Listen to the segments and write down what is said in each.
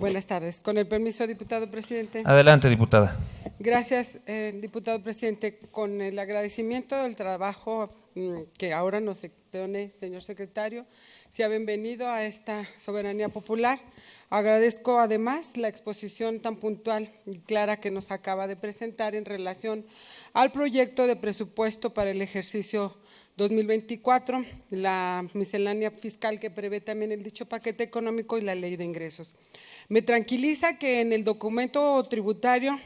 Buenas tardes. Con el permiso, diputado presidente. Adelante, diputada. Gracias, diputado presidente. Con el agradecimiento del trabajo que ahora nos expone, señor secretario, sea bienvenido a esta soberanía popular. Agradezco además la exposición tan puntual y clara que nos acaba de presentar en relación al proyecto de presupuesto para el ejercicio 2024, la miscelánea fiscal que prevé también el dicho paquete económico y la ley de ingresos. Me tranquiliza que en el documento tributario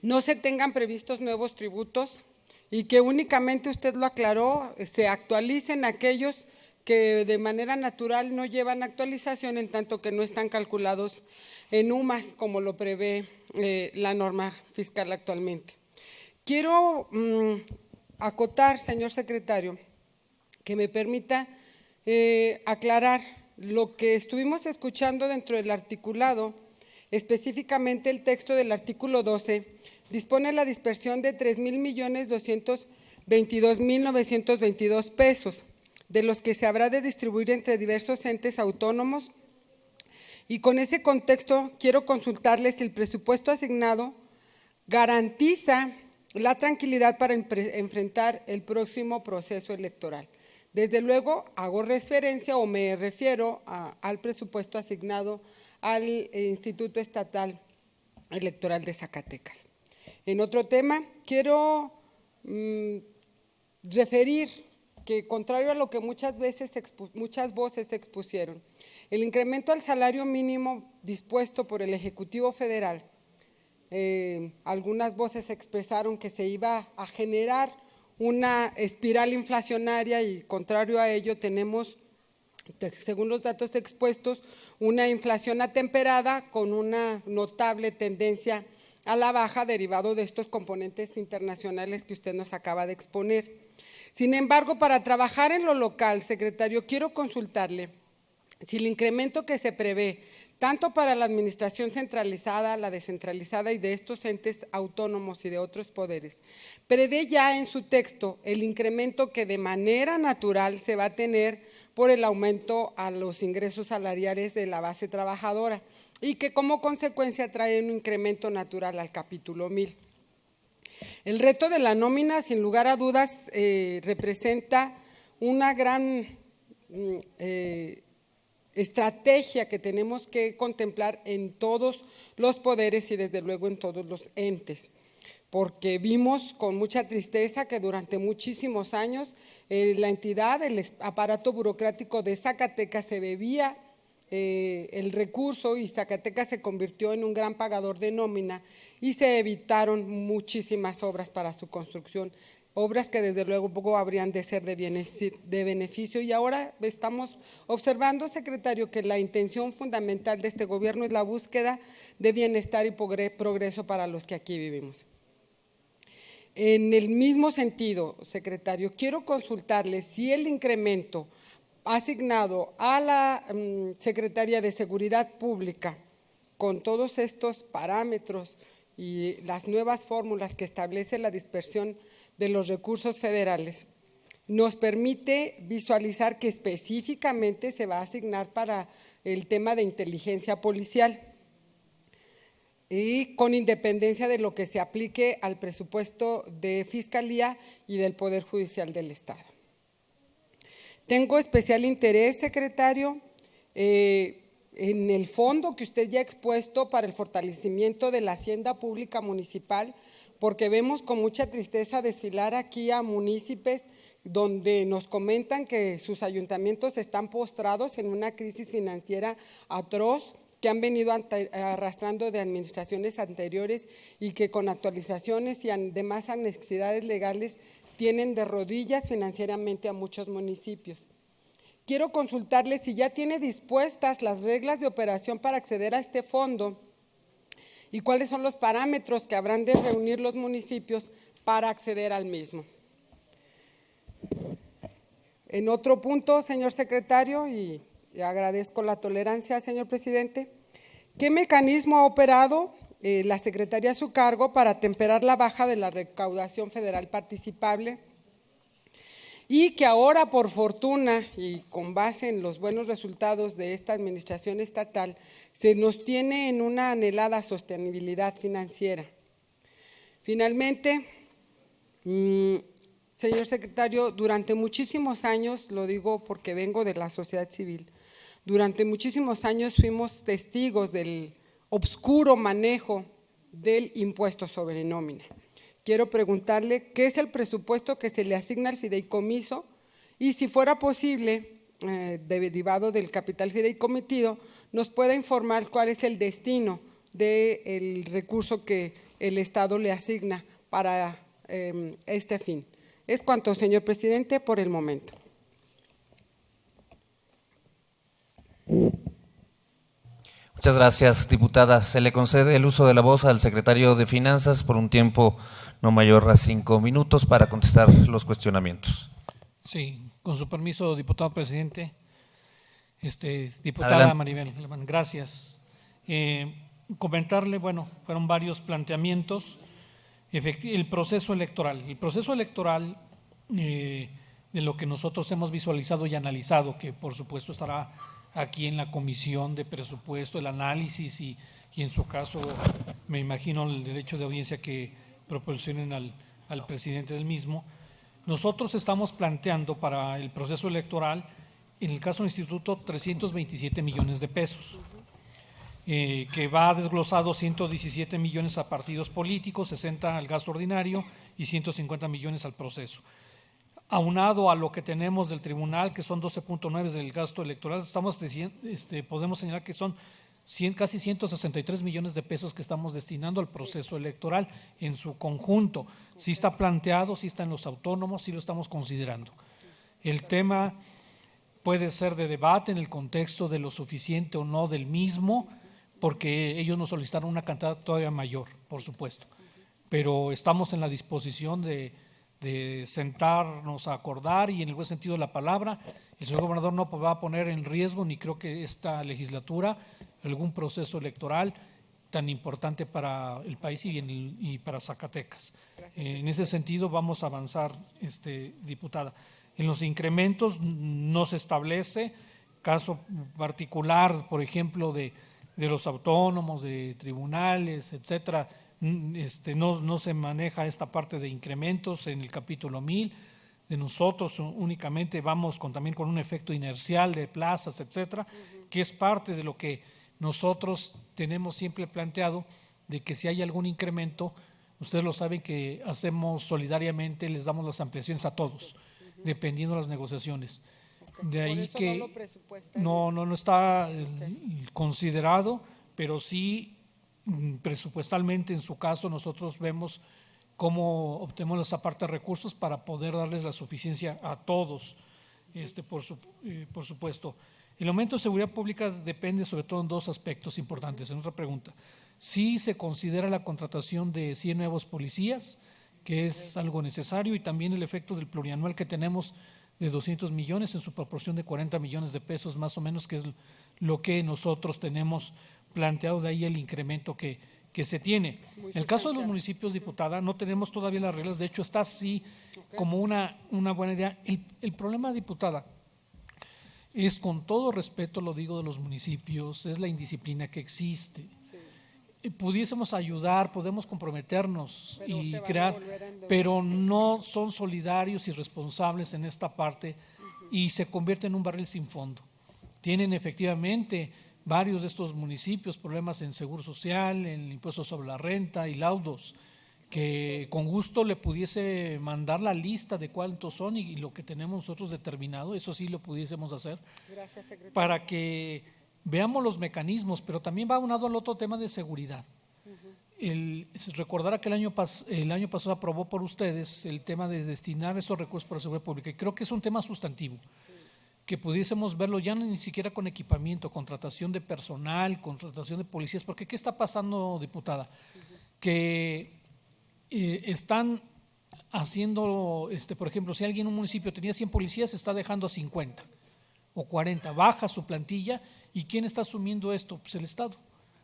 no se tengan previstos nuevos tributos y que únicamente usted lo aclaró, se actualicen aquellos que de manera natural no llevan actualización en tanto que no están calculados en UMAS como lo prevé la norma fiscal actualmente. Quiero acotar, señor secretario, que me permita aclarar lo que estuvimos escuchando dentro del articulado, específicamente el texto del artículo 12, dispone la dispersión de 3,222,922 pesos, de los que se habrá de distribuir entre diversos entes autónomos, y con ese contexto quiero consultarles si el presupuesto asignado garantiza la tranquilidad para enfrentar el próximo proceso electoral. Desde luego hago referencia o me refiero al presupuesto asignado al Instituto Estatal Electoral de Zacatecas. En otro tema, quiero referir que, contrario a lo que muchas voces expusieron, el incremento al salario mínimo dispuesto por el Ejecutivo Federal, algunas voces expresaron que se iba a generar una espiral inflacionaria y, contrario a ello, tenemos, según los datos expuestos, una inflación atemperada con una notable tendencia a la baja derivado de estos componentes internacionales que usted nos acaba de exponer. Sin embargo, para trabajar en lo local, secretario, quiero consultarle si el incremento que se prevé, tanto para la administración centralizada, la descentralizada y de estos entes autónomos y de otros poderes, prevé ya en su texto el incremento que de manera natural se va a tener por el aumento a los ingresos salariales de la base trabajadora y que como consecuencia trae un incremento natural al capítulo 1000. El reto de la nómina, sin lugar a dudas, representa una gran estrategia que tenemos que contemplar en todos los poderes y desde luego en todos los entes, porque vimos con mucha tristeza que durante muchísimos años la entidad, el aparato burocrático de Zacatecas se bebía el recurso y Zacatecas se convirtió en un gran pagador de nómina y se evitaron muchísimas obras para su construcción, obras que desde luego poco habrían de ser de beneficio, y ahora estamos observando, secretario, que la intención fundamental de este gobierno es la búsqueda de bienestar y progreso para los que aquí vivimos. En el mismo sentido, secretario, quiero consultarle si el incremento asignado a la Secretaría de Seguridad Pública, con todos estos parámetros y las nuevas fórmulas que establece la dispersión de los recursos federales, nos permite visualizar que específicamente se va a asignar para el tema de inteligencia policial y con independencia de lo que se aplique al presupuesto de Fiscalía y del Poder Judicial del Estado. Tengo especial interés, secretario, en el fondo que usted ya ha expuesto para el fortalecimiento de la hacienda pública municipal, porque vemos con mucha tristeza desfilar aquí a municipios donde nos comentan que sus ayuntamientos están postrados en una crisis financiera atroz que han venido arrastrando de administraciones anteriores y que con actualizaciones y demás necesidades legales tienen de rodillas financieramente a muchos municipios. Quiero consultarle si ya tiene dispuestas las reglas de operación para acceder a este fondo y cuáles son los parámetros que habrán de reunir los municipios para acceder al mismo. En otro punto, señor secretario, y agradezco la tolerancia, señor presidente, ¿qué mecanismo ha operado la Secretaría a su cargo para temperar la baja de la recaudación federal participable? y que ahora, por fortuna y con base en los buenos resultados de esta administración estatal, se nos tiene en una anhelada sostenibilidad financiera. Finalmente, señor secretario, durante muchísimos años, lo digo porque vengo de la sociedad civil, durante muchísimos años fuimos testigos del obscuro manejo del impuesto sobre nómina. Quiero preguntarle qué es el presupuesto que se le asigna al fideicomiso y, si fuera posible, derivado del capital fideicomitido, nos pueda informar cuál es el destino del recurso que el Estado le asigna para este fin. Es cuanto, señor presidente, por el momento. Muchas gracias, diputada. Se le concede el uso de la voz al secretario de Finanzas por un tiempo no mayor a 5 minutos para contestar los cuestionamientos. Sí, con su permiso, diputado presidente. Diputada Adelante. Maribel Alemán, gracias. Comentarle, bueno, fueron varios planteamientos. El proceso electoral. El proceso electoral, de lo que nosotros hemos visualizado y analizado, que por supuesto estará aquí en la comisión de presupuesto, el análisis y en su caso, me imagino, el derecho de audiencia que proporcionen al presidente del mismo. Nosotros estamos planteando para el proceso electoral, en el caso del instituto, 327 millones de pesos, que va desglosado 117 millones a partidos políticos, 60 al gasto ordinario y 150 millones al proceso. Aunado a lo que tenemos del tribunal, que son 12.9 del gasto electoral, podemos señalar que son casi 163 millones de pesos que estamos destinando al proceso electoral en su conjunto. Sí está planteado, sí está en los autónomos, sí lo estamos considerando. El tema puede ser de debate en el contexto de lo suficiente o no del mismo, porque ellos nos solicitaron una cantidad todavía mayor, por supuesto. Pero estamos en la disposición de sentarnos a acordar, y en el buen sentido de la palabra, el señor gobernador no va a poner en riesgo, ni creo que esta legislatura, algún proceso electoral tan importante para el país y para Zacatecas. En ese sentido vamos a avanzar, diputada. En los incrementos no se establece caso particular, por ejemplo, de los autónomos, de tribunales, etcétera. No se maneja esta parte de incrementos en el capítulo 1000. De nosotros únicamente vamos también con un efecto inercial de plazas, etcétera, que es parte de lo que nosotros tenemos siempre planteado, de que si hay algún incremento, ustedes lo saben que hacemos solidariamente, les damos las ampliaciones a todos, dependiendo de las negociaciones. De ahí que no está considerado, pero sí presupuestalmente, en su caso, nosotros vemos cómo obtenemos esa parte de recursos para poder darles la suficiencia a todos, por supuesto. El aumento de seguridad pública depende sobre todo en dos aspectos importantes. En otra pregunta, sí se considera la contratación de 100 nuevos policías, que es algo necesario, y también el efecto del plurianual que tenemos de 200 millones en su proporción de 40 millones de pesos más o menos, que es lo que nosotros tenemos planteado, de ahí el incremento que se tiene. En el caso de los municipios, diputada, no tenemos todavía las reglas, de hecho está así como una buena idea. El problema, diputada, es, con todo respeto lo digo, de los municipios, es la indisciplina que existe. Pudiésemos ayudar, podemos comprometernos y crear, pero no son solidarios y responsables en esta parte, y se convierte en un barril sin fondo. Tienen efectivamente varios de estos municipios problemas en seguro social, en el impuesto sobre la renta y laudos, que con gusto le pudiese mandar la lista de cuántos son y lo que tenemos nosotros determinado, eso sí lo pudiésemos hacer. Gracias, secretario. Para que veamos los mecanismos, pero también va unado al otro tema de seguridad. Recordará que el año pasado aprobó por ustedes el tema de destinar esos recursos para la seguridad pública, y creo que es un tema sustantivo, que pudiésemos verlo ya ni siquiera con equipamiento, contratación de personal, contratación de policías, porque ¿qué está pasando, diputada? Que están haciendo, por ejemplo, si alguien en un municipio tenía 100 policías, está dejando a 50 o 40, baja su plantilla. ¿Y quién está asumiendo esto? Pues el Estado.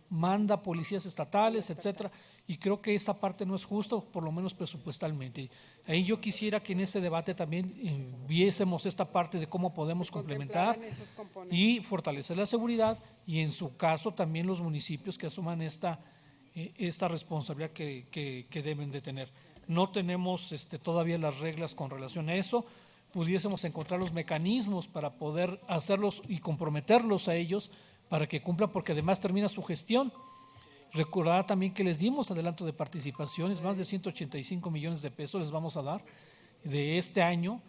Manda policías estatales, etcétera, Y creo que esa parte no es justo, por lo menos presupuestalmente. Ahí yo quisiera que en ese debate también viésemos esta parte de cómo podemos complementar y fortalecer la seguridad, y en su caso también los municipios que asuman esta responsabilidad que deben de tener. No tenemos todavía las reglas con relación a eso. Pudiésemos encontrar los mecanismos para poder hacerlos y comprometerlos a ellos para que cumplan, porque además termina su gestión. Recordar también que les dimos adelanto de participaciones, más de 185 millones de pesos les vamos a dar de este año,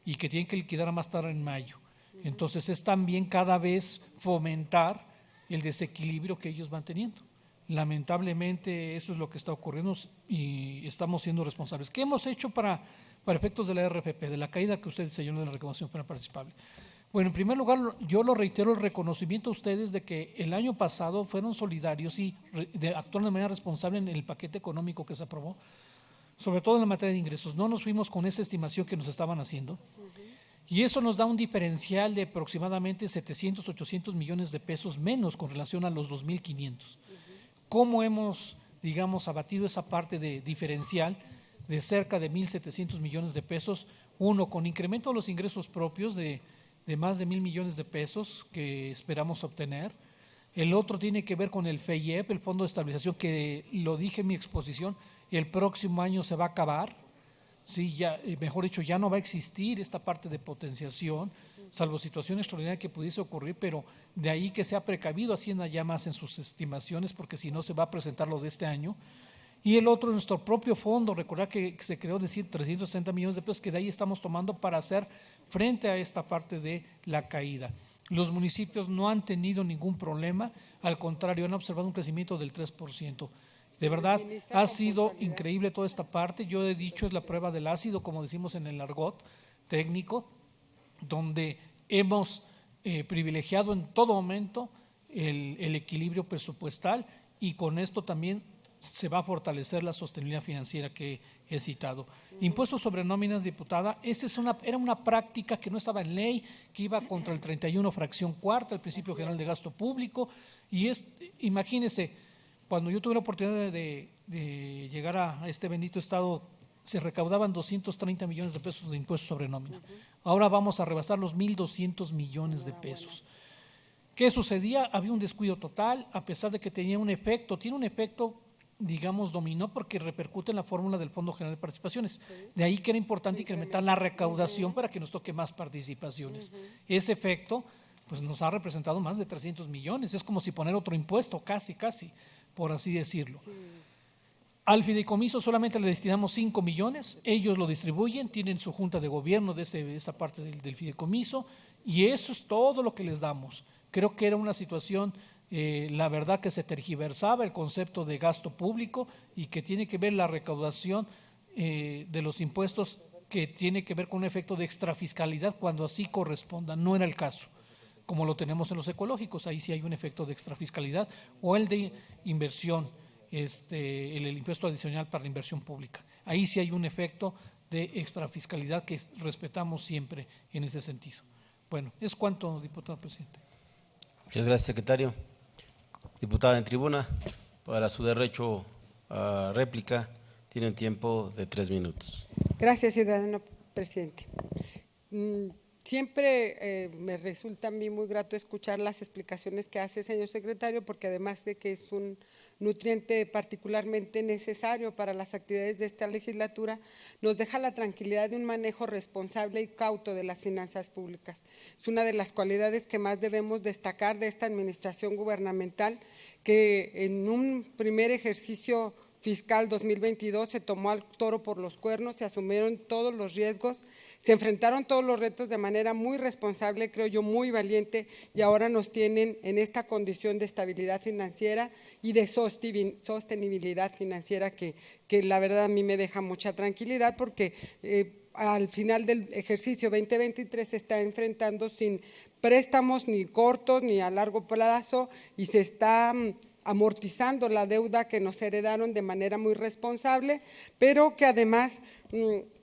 y que tienen que liquidar a más tardar en mayo. Entonces es también cada vez fomentar el desequilibrio que ellos van teniendo. Lamentablemente eso es lo que está ocurriendo y estamos siendo responsables. ¿Qué hemos hecho para efectos de la RFP, de la caída que usted señaló de la recaudación para participable? Bueno, en primer lugar, yo lo reitero, el reconocimiento a ustedes de que el año pasado fueron solidarios y actuaron de manera responsable en el paquete económico que se aprobó, sobre todo en la materia de ingresos. No nos fuimos con esa estimación que nos estaban haciendo, y eso nos da un diferencial de aproximadamente 700, 800 millones de pesos menos con relación a los 2.500. ¿Cómo hemos, digamos, abatido esa parte de diferencial de cerca de 1.700 millones de pesos? Uno, con incremento de los ingresos propios de más de 1.000 millones de pesos que esperamos obtener. El otro tiene que ver con el FEIEP, el Fondo de Estabilización, que lo dije en mi exposición, el próximo año se va a acabar. Sí, ya, mejor dicho, ya no va a existir esta parte de potenciación, salvo situación extraordinaria que pudiese ocurrir, pero de ahí que sea precavido Hacienda ya más en sus estimaciones, porque si no se va a presentar lo de este año. Y el otro, nuestro propio fondo, recordar que se creó de 360 millones de pesos, que de ahí estamos tomando para hacer frente a esta parte de la caída. Los municipios no han tenido ningún problema, al contrario, han observado un crecimiento del 3%. De verdad, ha sido increíble toda esta parte. Yo he dicho, es la prueba del ácido, como decimos en el argot técnico, donde hemos privilegiado en todo momento el equilibrio presupuestal, y con esto también se va a fortalecer la sostenibilidad financiera que he citado. Impuestos sobre nóminas, diputada, era una práctica que no estaba en ley, que iba contra el 31 fracción cuarta, el principio general de gasto público, y imagínense, cuando yo tuve la oportunidad de llegar a este bendito estado, se recaudaban 230 millones de pesos de impuestos sobre nómina. Ahora vamos a rebasar los 1.200 millones de pesos. ¿Qué sucedía? Había un descuido total, a pesar de que tiene un efecto, digamos, dominó, porque repercute en la fórmula del Fondo General de Participaciones. De ahí que era importante incrementar la recaudación para que nos toque más participaciones. Ese efecto pues nos ha representado más de 300 millones. Es como si poner otro impuesto, casi, por así decirlo. Al fideicomiso solamente le destinamos 5 millones, ellos lo distribuyen, tienen su junta de gobierno de esa parte del fideicomiso, y eso es todo lo que les damos. Creo que era una situación, la verdad, que se tergiversaba el concepto de gasto público, y que tiene que ver la recaudación de los impuestos, que tiene que ver con un efecto de extrafiscalidad cuando así corresponda. No era el caso, como lo tenemos en los ecológicos, ahí sí hay un efecto de extrafiscalidad, o el de inversión, el impuesto adicional para la inversión pública. Ahí sí hay un efecto de extrafiscalidad que respetamos siempre en ese sentido. Bueno, es cuanto, diputado presidente. Muchas gracias, secretario. Diputada en tribuna, para su derecho a réplica, tiene un tiempo de 3 minutos. Gracias, ciudadano presidente. Siempre me resulta a mí muy grato escuchar las explicaciones que hace, señor secretario, porque además de que es un nutriente particularmente necesario para las actividades de esta legislatura, nos deja la tranquilidad de un manejo responsable y cauto de las finanzas públicas. Es una de las cualidades que más debemos destacar de esta administración gubernamental, que en un primer ejercicio fiscal 2022 se tomó al toro por los cuernos, se asumieron todos los riesgos, se enfrentaron todos los retos de manera muy responsable, creo yo muy valiente, y ahora nos tienen en esta condición de estabilidad financiera y de sostenibilidad financiera que la verdad a mí me deja mucha tranquilidad, porque al final del ejercicio 2023 se está enfrentando sin préstamos ni cortos ni a largo plazo, y se está amortizando la deuda que nos heredaron de manera muy responsable, pero que además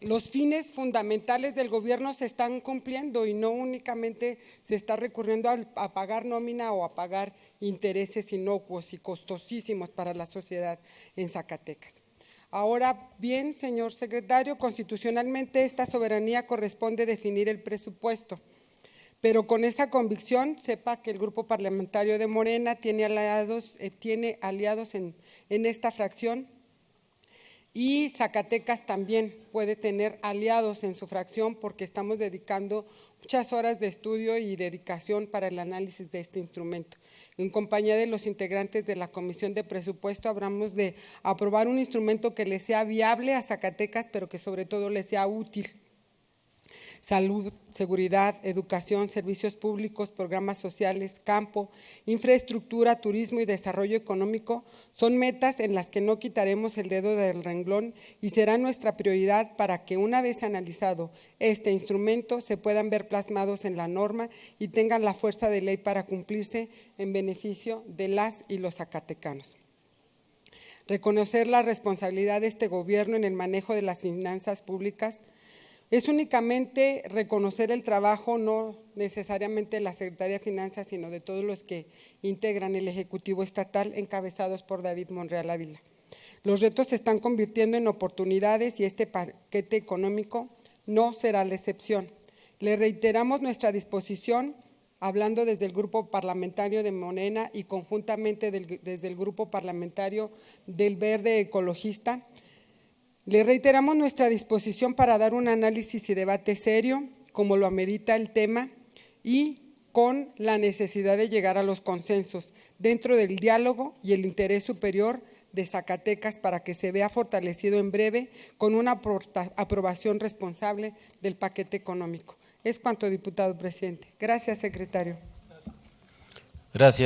los fines fundamentales del gobierno se están cumpliendo y no únicamente se está recurriendo a pagar nómina o a pagar intereses inocuos y costosísimos para la sociedad en Zacatecas. Ahora bien, señor secretario, constitucionalmente esta soberanía corresponde definir el presupuesto, pero con esa convicción sepa que el grupo parlamentario de Morena tiene aliados en esta fracción, y Zacatecas también puede tener aliados en su fracción porque estamos dedicando muchas horas de estudio y dedicación para el análisis de este instrumento. En compañía de los integrantes de la Comisión de Presupuesto hablamos de aprobar un instrumento que le sea viable a Zacatecas, pero que sobre todo le sea útil. Salud, seguridad, educación, servicios públicos, programas sociales, campo, infraestructura, turismo y desarrollo económico son metas en las que no quitaremos el dedo del renglón y será nuestra prioridad para que una vez analizado este instrumento se puedan ver plasmados en la norma y tengan la fuerza de ley para cumplirse en beneficio de las y los zacatecanos. Reconocer la responsabilidad de este gobierno en el manejo de las finanzas públicas es únicamente reconocer el trabajo, no necesariamente de la Secretaría de Finanzas, sino de todos los que integran el Ejecutivo Estatal, encabezados por David Monreal Ávila. Los retos se están convirtiendo en oportunidades y este paquete económico no será la excepción. Le reiteramos nuestra disposición, hablando desde el Grupo Parlamentario de Morena y conjuntamente desde el Grupo Parlamentario del Verde Ecologista. Le reiteramos nuestra disposición para dar un análisis y debate serio, como lo amerita el tema, y con la necesidad de llegar a los consensos dentro del diálogo y el interés superior de Zacatecas para que se vea fortalecido en breve con una aprobación responsable del paquete económico. Es cuanto, diputado presidente. Gracias, secretario. Gracias.